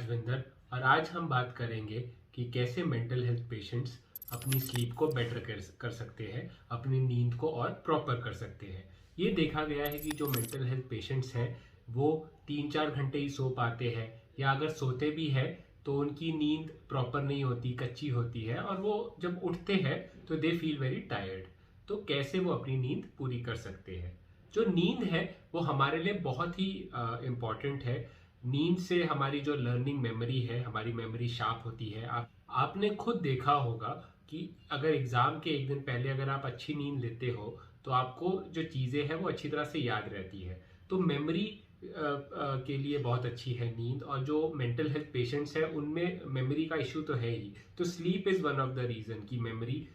राजविंदर और आज हम बात करेंगे कि कैसे मेंटल हेल्थ पेशेंट्स अपनी स्लीप को बेटर कर सकते हैं, अपनी नींद को और प्रॉपर कर सकते हैं। ये देखा गया है कि जो मेंटल हेल्थ पेशेंट्स हैं वो 3-4 घंटे ही सो पाते हैं, या अगर सोते भी हैं तो उनकी नींद प्रॉपर नहीं होती, कच्ची होती है, और वो जब उठते हैं तो दे फील वेरी टायर्ड। तो कैसे वो अपनी नींद पूरी कर सकते हैं? जो नींद है वो हमारे लिए बहुत ही इम्पॉर्टेंट है। नींद से हमारी जो लर्निंग मेमोरी है, हमारी मेमोरी शार्प होती है। आपने खुद देखा होगा कि अगर एग्जाम के एक दिन पहले अगर आप अच्छी नींद लेते हो तो आपको जो चीज़ें हैं वो अच्छी तरह से याद रहती है। तो मेमोरी के लिए बहुत अच्छी है नींद। और जो मेंटल हेल्थ पेशेंट्स हैं उनमें मेमोरी का इशू तो है ही, तो sleep is one of the reason कि मेमोरी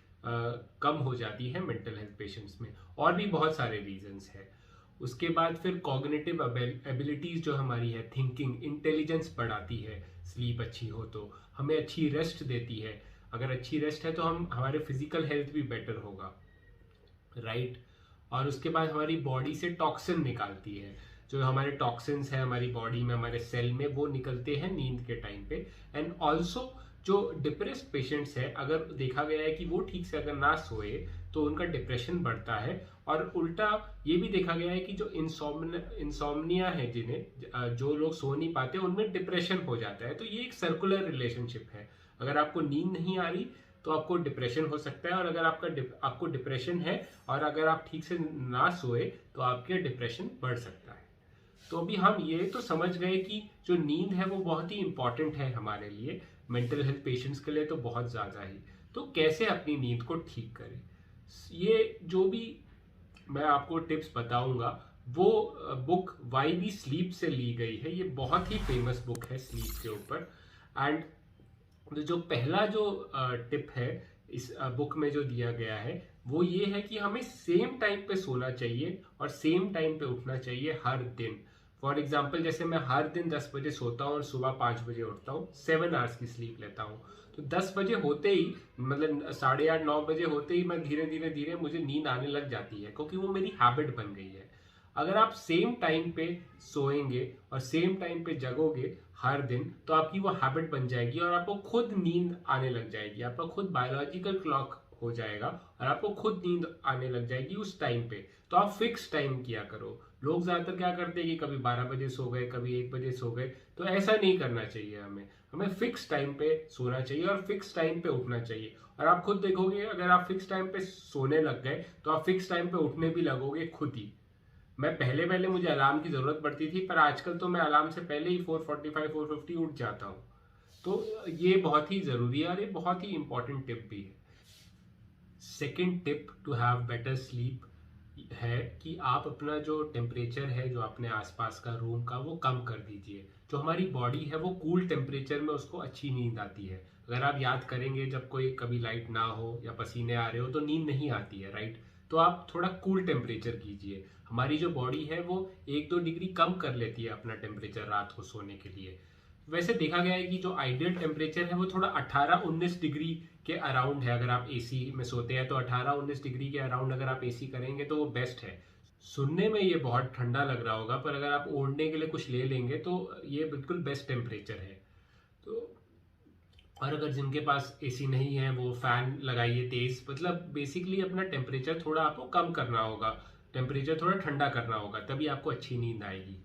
कम हो जाती है मेंटल हेल्थ पेशेंट्स में। और भी बहुत सारे रीजंस हैं। उसके बाद फिर कॉग्निटिव एबिलिटीज जो हमारी है, थिंकिंग, इंटेलिजेंस बढ़ाती है। स्लीप अच्छी हो तो हमें अच्छी रेस्ट देती है। अगर अच्छी रेस्ट है तो हमारे फिजिकल हेल्थ भी बेटर होगा, राइट। और उसके बाद हमारी बॉडी से टॉक्सिन निकालती है। जो हमारे टॉक्सिन्स है हमारी बॉडी में, हमारे सेल में, वो निकलते हैं नींद के टाइम पे। एंड ऑल्सो जो डिप्रेस्ड पेशेंट्स है, अगर देखा गया है कि वो ठीक से अगर ना सोए तो उनका डिप्रेशन बढ़ता है। और उल्टा ये भी देखा गया है कि जो इंसोम्निया है, जिन्हें जो लोग सो नहीं पाते, उनमें डिप्रेशन हो जाता है। तो ये एक सर्कुलर रिलेशनशिप है। अगर आपको नींद नहीं आ रही तो आपको डिप्रेशन हो सकता है, और अगर आपको डिप्रेशन है और अगर आप ठीक से ना सोए तो आपके डिप्रेशन बढ़ सकता है। तो अभी हम ये तो समझ गए कि जो नींद है वो बहुत ही इंपॉर्टेंट है हमारे लिए, मेंटल हेल्थ पेशेंट्स के लिए तो बहुत ज़्यादा ही। तो कैसे अपनी नींद को ठीक करें, ये जो भी मैं आपको टिप्स बताऊंगा वो बुक वाई वी स्लीप से ली गई है। ये बहुत ही फेमस बुक है स्लीप के ऊपर। एंड जो पहला जो टिप है इस बुक में जो दिया गया है वो ये है कि हमें सेम टाइम पे सोना चाहिए और सेम टाइम पे उठना चाहिए हर दिन। फॉर एग्जाम्पल, जैसे मैं हर दिन 10 बजे सोता हूँ और सुबह 5 बजे उठता हूँ, 7 आवर्स की स्लीप लेता हूँ। तो 10 बजे होते ही, मतलब 8:30-9 बजे होते ही मैं धीरे धीरे धीरे मुझे नींद आने लग जाती है, क्योंकि वो मेरी हैबिट बन गई है। अगर आप सेम टाइम पे सोएंगे और सेम टाइम पे जगोगे हर दिन तो आपकी वो हैबिट बन जाएगी और आपको खुद नींद आने लग जाएगी। आपका खुद बायोलॉजिकल क्लॉक हो जाएगा और आपको खुद नींद आने लग जाएगी उस टाइम पे। तो आप फिक्स टाइम किया करो। लोग ज्यादातर क्या करते हैं कि कभी 12 बजे सो गए, कभी 1 बजे सो गए। तो ऐसा नहीं करना चाहिए। हमें हमें फिक्स टाइम पे सोना चाहिए और फिक्स टाइम पे उठना चाहिए। और आप खुद देखोगे, अगर आप फिक्स टाइम पे सोने लग गए तो आप फिक्स टाइम पे उठने भी लगोगे खुद ही। मैं पहले पहले मुझे अलार्म की जरूरत पड़ती थी, पर आजकल तो मैं अलार्म से पहले ही 4:45 4:50 उठ जाता हूँ। तो ये बहुत ही जरूरी है और ये बहुत ही इंपॉर्टेंट टिप भी है। Second tip to have better sleep है कि आप अपना जो टेम्परेचर है, जो अपने आसपास का रूम का, वो कम कर दीजिए। जो हमारी बॉडी है वो कूल टेम्परेचर में उसको अच्छी नींद आती है। अगर आप याद करेंगे, जब कोई कभी लाइट ना हो या पसीने आ रहे हो तो नींद नहीं आती है, राइट। तो आप थोड़ा कूल टेम्परेचर कीजिए। हमारी जो बॉडी है वो 1-2 डिग्री कम कर लेती है अपना टेम्परेचर रात को सोने के लिए। वैसे देखा गया है कि जो आइडियल टेम्परेचर है वो थोड़ा 18-19 डिग्री के अराउंड है। अगर आप एसी में सोते हैं तो 18-19 डिग्री के अराउंड अगर आप एसी करेंगे तो वो बेस्ट है। सुनने में ये बहुत ठंडा लग रहा होगा, पर अगर आप ओढ़ने के लिए कुछ ले लेंगे तो ये बिल्कुल बेस्ट टेम्परेचर है। तो और अगर जिनके पास एसी नहीं है वो फैन लगाइए तेज। मतलब बेसिकली अपना टेम्परेचर थोड़ा आपको कम करना होगा, टेम्परेचर थोड़ा ठंडा करना होगा, तभी आपको अच्छी नींद आएगी।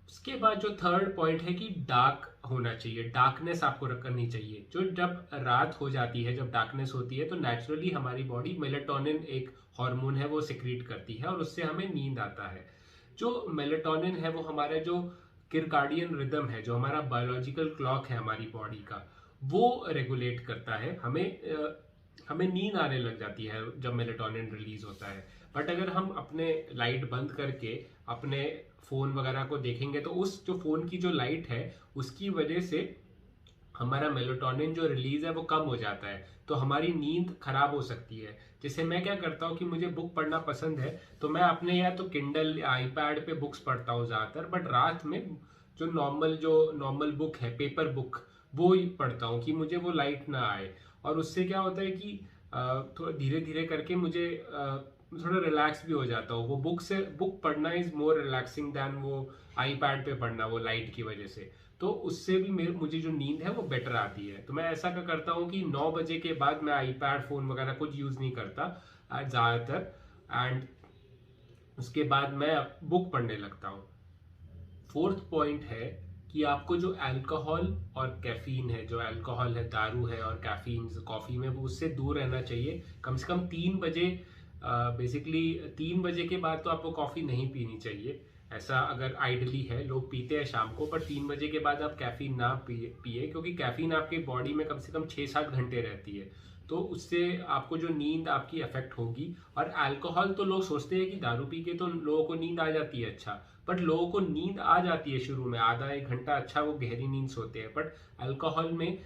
उसके बाद जो थर्ड पॉइंट है कि डार्क होना चाहिए, डार्कनेस आपको करनी चाहिए। जो जब रात हो जाती है, जब डार्कनेस होती है, तो नेचुरली हमारी बॉडी मेलेटोनिन, एक हार्मोन है, वो सिक्रीट करती है और उससे हमें नींद आता है। जो मेलेटोनिन है वो हमारा जो किरकार्डियन रिदम है, जो हमारा बायोलॉजिकल क्लॉक है हमारी बॉडी का, वो रेगुलेट करता है। हमें नींद आने लग जाती है जब मेलेटोनिन रिलीज होता है। बट अगर हम अपने लाइट बंद करके अपने फोन वगैरह को देखेंगे तो उस जो फोन की जो लाइट है उसकी वजह से हमारा मेलेटोनिन जो रिलीज है वो कम हो जाता है, तो हमारी नींद खराब हो सकती है। जैसे मैं क्या करता हूँ कि मुझे बुक पढ़ना पसंद है, तो मैं अपने या तो किंडल या आईपैड पे बुक्स पढ़ता हूँ ज़्यादातर। बट रात में जो नॉर्मल बुक है, पेपर बुक, वो ही पढ़ता हूँ कि मुझे वो लाइट ना आए। और उससे क्या होता है कि थोड़ा धीरे धीरे करके मुझे थोड़ा रिलैक्स भी हो जाता हूँ। वो बुक पढ़ना इज मोर रिलैक्सिंग दैन वो आईपैड पे पढ़ना, वो लाइट की वजह से। तो उससे भी मुझे जो नींद है वो बेटर आती है। तो मैं ऐसा क्या करता हूँ कि 9 बजे के बाद मैं आईपैड फ़ोन वगैरह कुछ यूज़ नहीं करता ज़्यादातर। एंड उसके बाद मैं बुक पढ़ने लगता हूँ। फोर्थ पॉइंट है कि आपको जो अल्कोहल और कैफीन है, जो अल्कोहल है, दारू है और कैफीन कॉफ़ी में, वो उससे दूर रहना चाहिए। कम से कम 3 बजे, बेसिकली 3 बजे के बाद तो आपको कॉफ़ी नहीं पीनी चाहिए। ऐसा अगर आइडली है, लोग पीते हैं शाम को, पर 3 बजे के बाद आप कैफीन ना पिए क्योंकि कैफीन आपके बॉडी में कम से कम 6-7 घंटे रहती है। तो उससे आपको जो नींद आपकी अफेक्ट होगी। और अल्कोहल तो लोग सोचते हैं कि दारू पी के तो लोगों को नींद आ जाती है, अच्छा, बट लोगों को नींद आ जाती है शुरू में आधा एक घंटा, अच्छा वो गहरी नींद सोते हैं। बट अल्कोहल में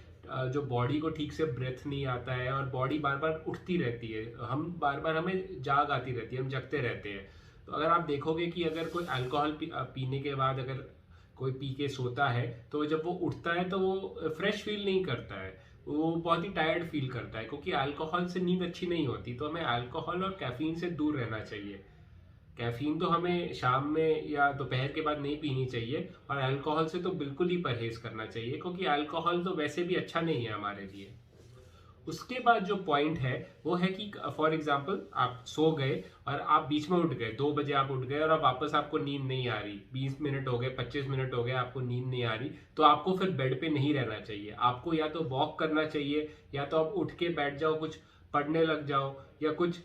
जो बॉडी को ठीक से ब्रेथ नहीं आता है और बॉडी बार बार उठती रहती है, हम बार बार हमें जाग आती रहती है, हम जगते रहते हैं। तो अगर आप देखोगे कि अगर कोई अल्कोहल पीने के बाद अगर कोई पी के सोता है, तो जब वो उठता है तो वो फ्रेश फील नहीं करता है, वो बहुत ही टायर्ड फील करता है, क्योंकि अल्कोहल से नींद अच्छी नहीं होती। तो हमें अल्कोहल और कैफीन से दूर रहना चाहिए। कैफीन तो हमें शाम में या दोपहर के बाद नहीं पीनी चाहिए, और अल्कोहल से तो बिल्कुल ही परहेज करना चाहिए, क्योंकि अल्कोहल तो वैसे भी अच्छा नहीं है हमारे लिए। उसके बाद जो पॉइंट है वो है कि फॉर एग्जाम्पल आप सो गए और आप बीच में उठ गए, 2 बजे आप उठ गए और अब वापस आपको नींद नहीं आ रही, 20 मिनट हो गए, 25 मिनट हो गए, आपको नींद नहीं आ रही, तो आपको फिर बेड पे नहीं रहना चाहिए। आपको या तो वॉक करना चाहिए, या तो आप उठ के बैठ जाओ, कुछ पढ़ने लग जाओ, या कुछ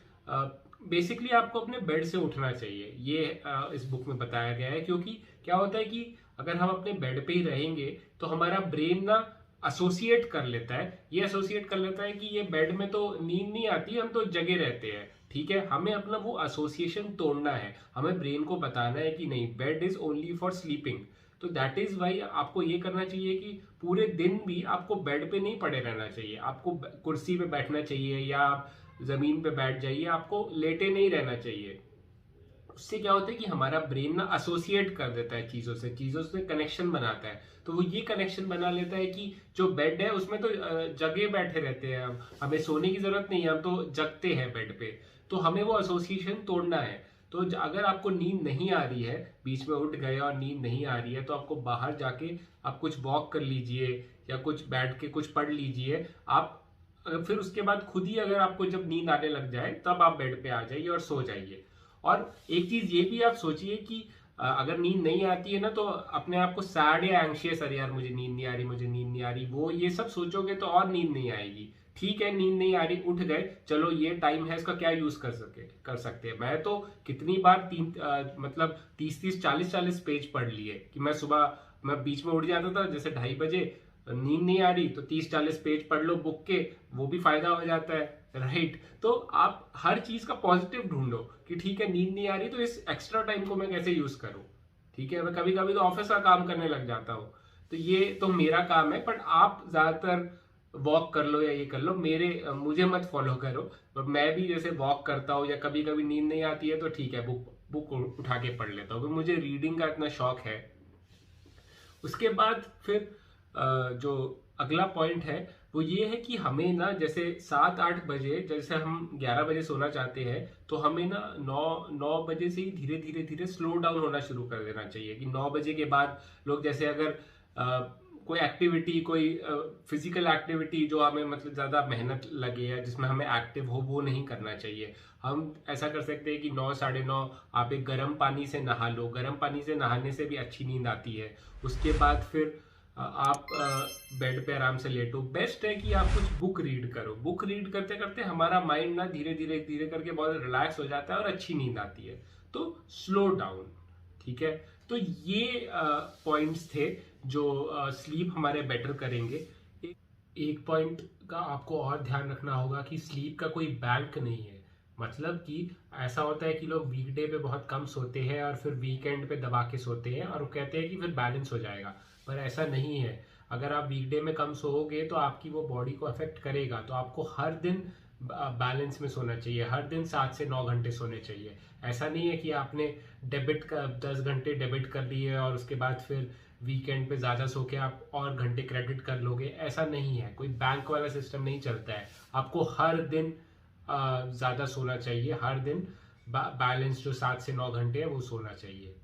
बेसिकली आपको अपने बेड से उठना चाहिए। ये इस बुक में बताया गया है, क्योंकि क्या होता है कि अगर हम अपने बेड पे ही रहेंगे तो हमारा ब्रेन ना एसोसिएट कर लेता है, ये एसोसिएट कर लेता है कि ये बेड में तो नींद नहीं आती, हम तो जगे रहते हैं। ठीक है, हमें अपना वो एसोसिएशन तोड़ना है, हमें ब्रेन को बताना है कि नहीं, bed is only for sleeping. तो दैट इज वाई आपको ये करना चाहिए कि पूरे दिन भी आपको बेड पे नहीं पड़े रहना चाहिए, आपको कुर्सी पे बैठना चाहिए या आप जमीन पे बैठ जाइए, आपको लेटे नहीं रहना चाहिए। उससे क्या होता है कि हमारा ब्रेन ना एसोसिएट कर देता है चीज़ों से कनेक्शन बनाता है। तो वो ये कनेक्शन बना लेता है कि जो बेड है उसमें तो जगे बैठे रहते हैं हम, हमें सोने की जरूरत नहीं है, हम तो जगते हैं बेड पे। तो हमें वो एसोसिएशन तोड़ना है। तो अगर आपको नींद नहीं आ रही है, बीच में उठ गए और नींद नहीं आ रही है, तो आपको बाहर जाके आप कुछ वॉक कर लीजिए या कुछ बैठ के कुछ पढ़ लीजिए। आप फिर उसके बाद खुद ही अगर आपको जब नींद आने लग जाए तब आप बेड पे आ जाइए और सो जाइए। और एक चीज ये भी आप सोचिए कि अगर नींद नहीं आती है ना, तो अपने आप को सैड या एंग्शियस, अरे यार मुझे नींद नहीं आ रही, मुझे नींद नहीं आ रही, वो ये सब सोचोगे तो और नींद नहीं आएगी। ठीक है, नींद नहीं आ रही, उठ गए, चलो ये टाइम है, इसका क्या यूज कर सकते हैं। मैं तो कितनी बार मतलब 30-30, 40-40 पेज पढ़ लिए कि मैं सुबह, मैं बीच में उठ जाता था जैसे 2:30 बजे, नींद नहीं आ रही तो 30-40 पेज पढ़ लो बुक के, वो भी फायदा हो जाता है, राइट। तो आप हर चीज का पॉजिटिव ढूंढो कि ठीक है, नींद नहीं आ रही तो इस एक्स्ट्रा टाइम को मैं कैसे यूज करूं। ठीक है, मैं कभी कभी तो ऑफिस का काम करने लग जाता हूँ, तो ये तो मेरा काम है, बट आप ज्यादातर वॉक कर लो या ये कर लो, मुझे मत फॉलो करो। पर मैं भी जैसे वॉक करता हूँ या कभी कभी नींद नहीं आती है तो ठीक है, बुक उठा के पढ़ लेता हूँ, मुझे रीडिंग का इतना शौक है। उसके बाद फिर जो अगला पॉइंट है वो ये है कि हमें ना, जैसे 7-8 बजे, जैसे हम 11 बजे सोना चाहते हैं, तो हमें ना 9 बजे से ही धीरे धीरे धीरे स्लो डाउन होना शुरू कर देना चाहिए। कि 9 बजे के बाद लोग, जैसे अगर कोई एक्टिविटी, कोई फिजिकल एक्टिविटी जो हमें मतलब ज़्यादा मेहनत लगे या जिसमें हमें एक्टिव हो, वो नहीं करना चाहिए। हम ऐसा कर सकते हैं कि 9-9:30 आप एक गर्म पानी से नहा लो, गर्म पानी से नहाने से भी अच्छी नींद आती है। उसके बाद फिर आप बेड पे आराम से लेटो। बेस्ट है कि आप कुछ बुक रीड करो, बुक रीड करते करते हमारा माइंड ना धीरे धीरे धीरे करके बहुत रिलैक्स हो जाता है और अच्छी नींद आती है। तो स्लो डाउन, ठीक है। तो ये पॉइंट्स थे जो स्लीप हमारे बेटर करेंगे। एक पॉइंट का आपको और ध्यान रखना होगा कि स्लीप का कोई बैंक नहीं है। मतलब कि ऐसा होता है कि लोग वीकडे पे बहुत कम सोते हैं और फिर वीकेंड पे दबा के सोते हैं और वो कहते हैं कि फिर बैलेंस हो जाएगा, पर ऐसा नहीं है। अगर आप वीकडे में कम सोओगे तो आपकी वो बॉडी को अफेक्ट करेगा। तो आपको हर दिन बैलेंस में सोना चाहिए, हर दिन 7 से 9 घंटे सोने चाहिए। ऐसा नहीं है कि आपने 10 घंटे डेबिट कर लिए और उसके बाद फिर वीकेंड पे ज़्यादा सो के आप और घंटे क्रेडिट कर लोगे, ऐसा नहीं है। कोई बैंक वाला सिस्टम नहीं चलता है। आपको हर दिन ज़्यादा सोना चाहिए, हर दिन बैलेंस जो 7 से 9 घंटे है वो सोना चाहिए।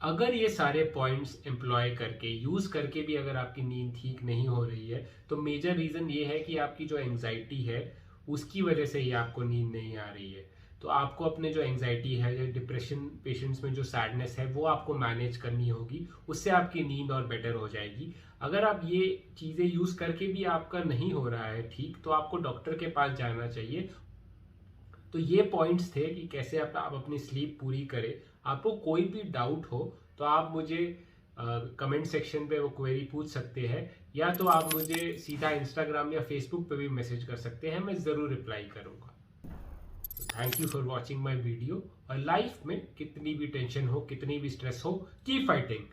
अगर ये सारे पॉइंट्स एम्प्लॉय करके यूज़ करके भी अगर आपकी नींद ठीक नहीं हो रही है, तो मेजर रीज़न ये है कि आपकी जो एंग्जाइटी है उसकी वजह से ही आपको नींद नहीं आ रही है। तो आपको अपने जो एंग्जाइटी है या डिप्रेशन पेशेंट्स में जो सैडनेस है वो आपको मैनेज करनी होगी, उससे आपकी नींद और बेटर हो जाएगी। अगर आप ये चीज़ें यूज़ करके भी आपका नहीं हो रहा है ठीक, तो आपको डॉक्टर के पास जाना चाहिए। तो ये पॉइंट्स थे कि कैसे आप अपनी स्लीप पूरी करें। आपको कोई भी डाउट हो तो आप मुझे कमेंट सेक्शन पे वो क्वेरी पूछ सकते हैं, या तो आप मुझे सीधा इंस्टाग्राम या फेसबुक पे भी मैसेज कर सकते हैं, मैं ज़रूर रिप्लाई करूँगा। Thank you for watching my video. और लाइफ में कितनी भी टेंशन हो, कितनी भी स्ट्रेस हो, कीप फाइटिंग।